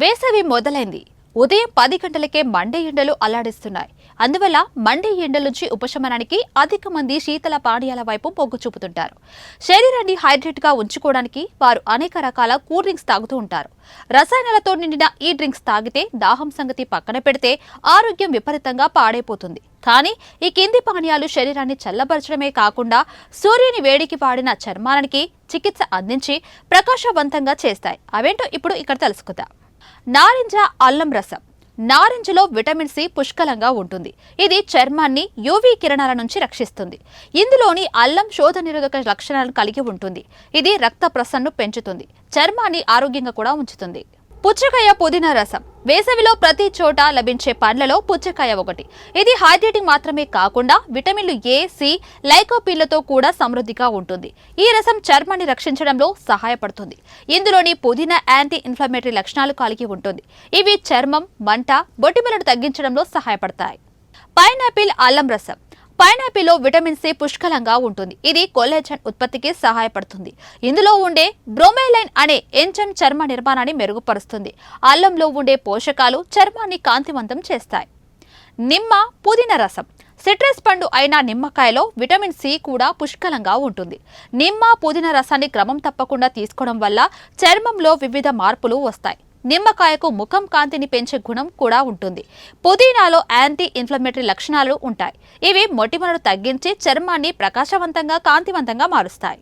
వేసవి మొదలైంది. ఉదయం 10 గంటలకే మండే ఎండలు అల్లాడిస్తున్నాయి. అందువల్ల మండే ఎండల నుంచి ఉపశమనానికి అధిక మంది శీతల పానీయాల వైపు మొగ్గు చూపుతుంటారు. శరీరాన్ని హైడ్రేట్ గా ఉంచుకోవడానికి వారు అనేక రకాల కూల్ డ్రింక్స్ తాగుతూ ఉంటారు. రసాయనాలతో నిండిన ఈ డ్రింక్స్ తాగితే దాహం సంగతి పక్కన పెడితే ఆరోగ్యం విపరీతంగా పాడైపోతుంది. కానీ ఈ కింది పానీయాలు శరీరాన్ని చల్లబరచడమే కాకుండా సూర్యుని వేడికి పాడిన చర్మానికి చికిత్స అందించి ప్రకాశవంతంగా చేస్తాయి. అవేంటో ఇప్పుడు ఇక్కడ తెలుసుకుందాం. నారింజ అల్లం రసం. నారింజలో విటమిన్ సి పుష్కలంగా ఉంటుంది. ఇది చర్మాన్ని యూవీ కిరణాల నుంచి రక్షిస్తుంది. ఇందులోని అల్లం శోధ నిరోధక లక్షణాలను కలిగి ఉంటుంది. ఇది రక్త ప్రసరణను పెంచుతుంది, చర్మాన్ని ఆరోగ్యంగా కూడా ఉంచుతుంది. పుచ్చకాయ పుదీనా రసం. వేసవిలో ప్రతి చోట లభించే పండ్లలో పుచ్చకాయ ఒకటి. ఇది హైడ్రేటింగ్ మాత్రమే కాకుండా విటమిన్లు ఏ, సి, లైకోపీన్లతో కూడా సమృద్ధిగా ఉంటుంది. ఈ రసం చర్మాన్ని రక్షించడంలో సహాయపడుతుంది. ఇందులోని పుదీనా యాంటీ ఇన్ఫ్లమేటరీ లక్షణాలు కలిగి ఉంటుంది. ఇవి చర్మం, మంట, బొటిమలను తగ్గించడంలో సహాయపడతాయి. పైనాపిల్ అల్లం రసం. పైనాపిల్లో విటమిన్ సి పుష్కలంగా ఉంటుంది. ఇది కొల్లాజెన్ ఉత్పత్తికి సహాయపడుతుంది. ఇందులో ఉండే బ్రోమెలైన్ అనే ఎంజైమ్ చర్మ నిర్మాణాన్ని మెరుగుపరుస్తుంది. అల్లంలో ఉండే పోషకాలు చర్మాన్ని కాంతివంతం చేస్తాయి. నిమ్మ పుదీనా రసం. సిట్రస్ పండు అయిన నిమ్మకాయలో విటమిన్ సి కూడా పుష్కలంగా ఉంటుంది. నిమ్మ పుదీనా రసాన్ని క్రమం తప్పకుండా తీసుకోవడం వల్ల చర్మంలో వివిధ మార్పులు వస్తాయి. నిమ్మకాయకు ముఖం కాంతిని పెంచే గుణం కూడా ఉంటుంది. పుదీనాలో యాంటీ ఇన్ఫ్లమేటరీ లక్షణాలు ఉంటాయి. ఇవి మొటిమలను తగ్గించి చర్మాన్ని ప్రకాశవంతంగా, కాంతివంతంగా మారుస్తాయి.